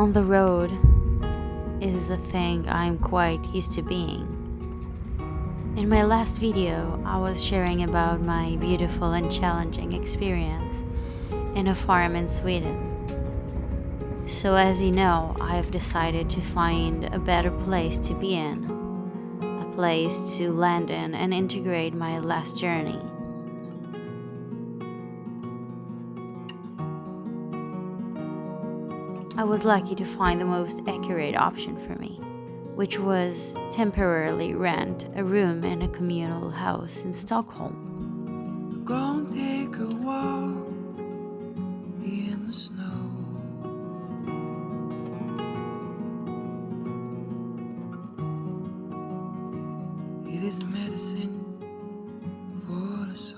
on the road is a thing I'm quite used to being. In my last video, I was sharing about my beautiful and challenging experience in a farm in Sweden. So as you know, I have decided to find a better place to be in, a place to land in and integrate my last journey. I was lucky to find the most accurate option for me, which was temporarily rent a room in a communal house in Stockholm. Go and take a walk in the snow. It is medicine for the soul.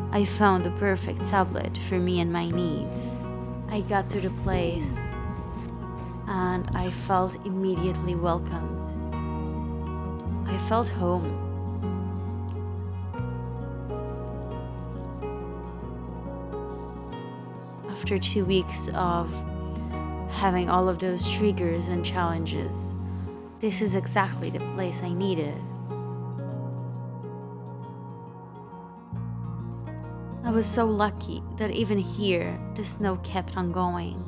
I found the perfect tablet for me and my needs. I got to the place and I felt immediately welcomed. I felt home. After 2 weeks of having all of those triggers and challenges, this is exactly the place I needed. I was so lucky that even here the snow kept on going,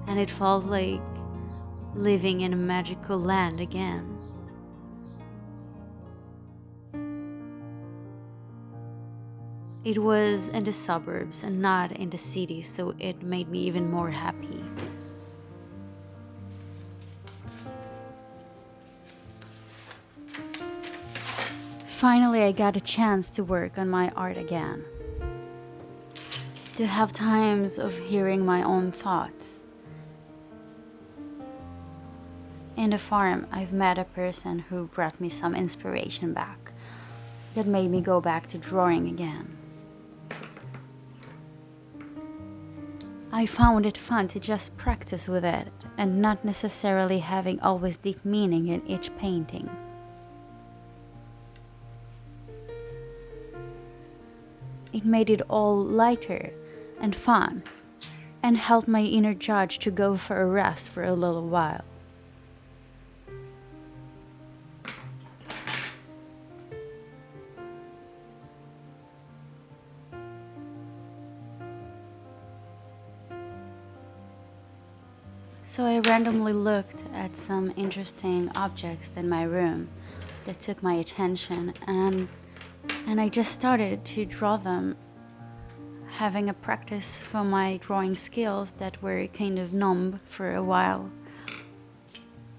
and it felt like living in a magical land again. It was in the suburbs and not in the city, so it made me even more happy. Finally, I got a chance to work on my art again. To have times of hearing my own thoughts. In the farm, I've met a person who brought me some inspiration back, that made me go back to drawing again. I found it fun to just practice with it and not necessarily having always deep meaning in each painting. It made it all lighter and fun, and helped my inner judge to go for a rest for a little while. So I randomly looked at some interesting objects in my room that took my attention, and I just started to draw them, having a practice for my drawing skills that were kind of numb for a while.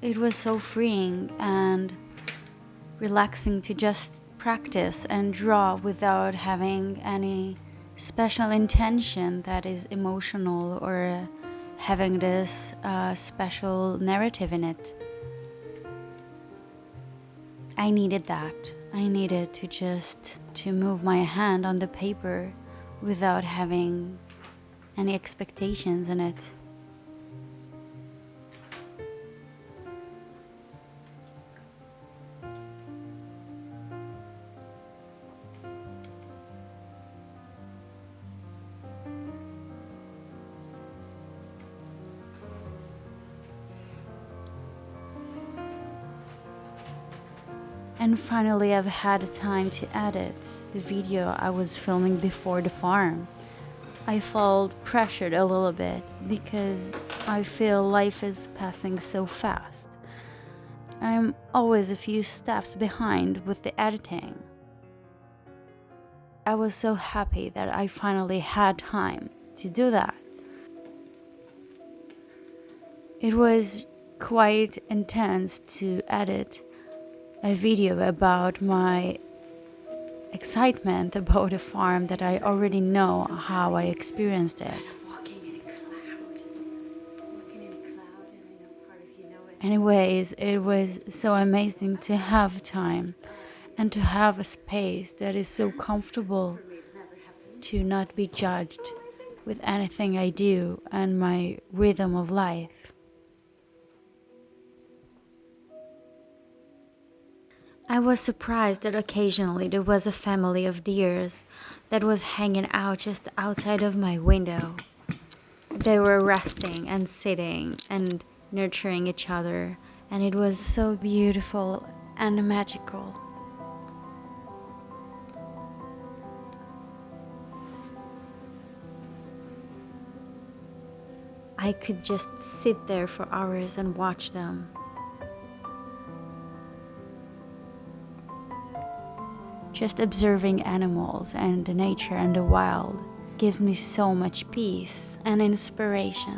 It was so freeing and relaxing to just practice and draw without having any special intention that is emotional or having this special narrative in it. I needed that. I needed to move my hand on the paper without having any expectations in it. And finally, I've had time to edit the video I was filming before the farm. I felt pressured a little bit because I feel life is passing so fast. I'm always a few steps behind with the editing. I was so happy that I finally had time to do that. It was quite intense to edit a video about my excitement about a farm that I already know how I experienced it. Anyways, it was so amazing to have time and to have a space that is so comfortable to not be judged with anything I do and my rhythm of life. I was surprised that occasionally there was a family of deers that was hanging out just outside of my window. They were resting and sitting and nurturing each other, and it was so beautiful and magical. I could just sit there for hours and watch them. Just observing animals and the nature and the wild gives me so much peace and inspiration.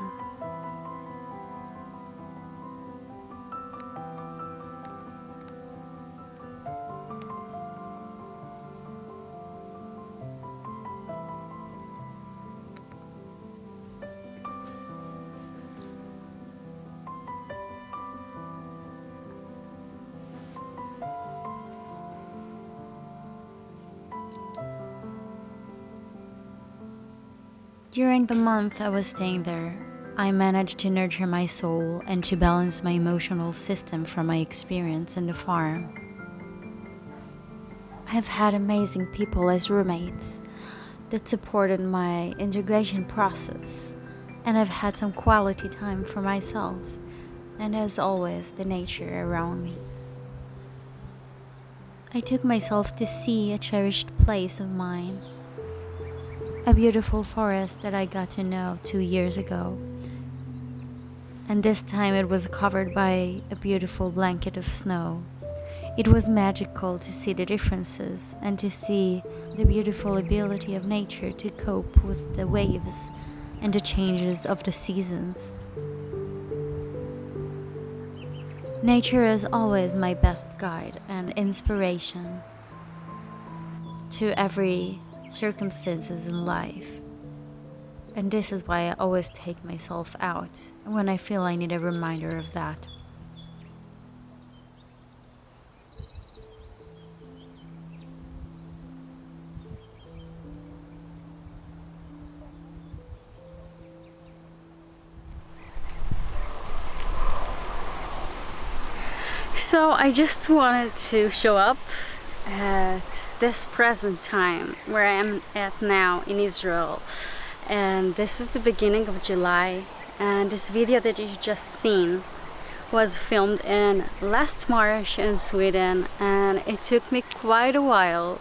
During the month I was staying there, I managed to nurture my soul and to balance my emotional system from my experience in the farm. I've had amazing people as roommates that supported my integration process, and I've had some quality time for myself, and as always, the nature around me. I took myself to see a cherished place of mine, a beautiful forest that I got to know 2 years ago. And this time it was covered by a beautiful blanket of snow. It was magical to see the differences and to see the beautiful ability of nature to cope with the waves and the changes of the seasons. Nature is always my best guide and inspiration to every circumstances in life, and this is why I always take myself out when I feel I need a reminder of that. So I just wanted to show up at this present time where I am at now in Israel, and this is the beginning of July, and this video that you just seen was filmed in last March in Sweden, and it took me quite a while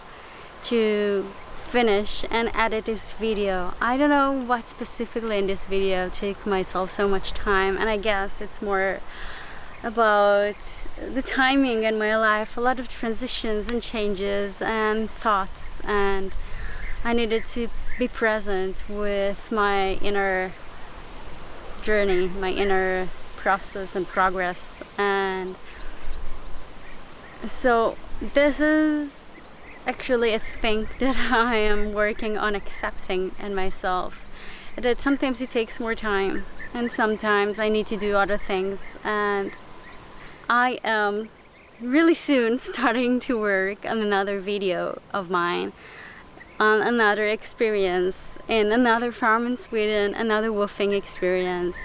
to finish and edit this video. I don't know what specifically in this video took myself so much time, and I guess it's more about the timing in my life, a lot of transitions and changes and thoughts, and I needed to be present with my inner journey, my inner process and progress. And so this is actually a thing that I am working on accepting in myself, that sometimes it takes more time and sometimes I need to do other things. And I am really soon starting to work on another video of mine, on another experience in another farm in Sweden, another woofing experience,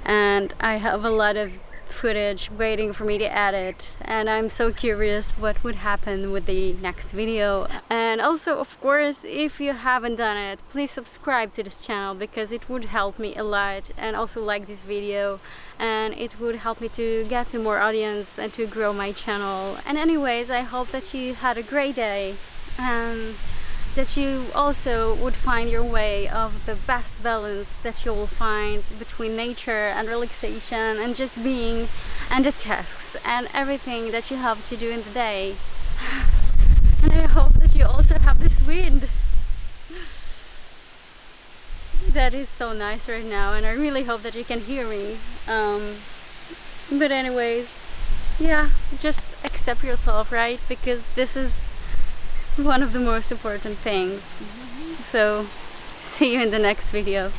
and I have a lot of footage waiting for me to edit, and I'm so curious what would happen with the next video. And also, of course, if you haven't done it, please subscribe to this channel because it would help me a lot, and also like this video, and it would help me to get to more audience and to grow my channel. And anyways, I hope that you had a great day and that you also would find your way of the best balance that you will find between nature and relaxation and just being, and the tasks and everything that you have to do in the day. And I hope that you also have this wind that is so nice right now, and I really hope that you can hear me. But anyways, yeah, just accept yourself, right? Because this is one of the most important things. So see you in the next video.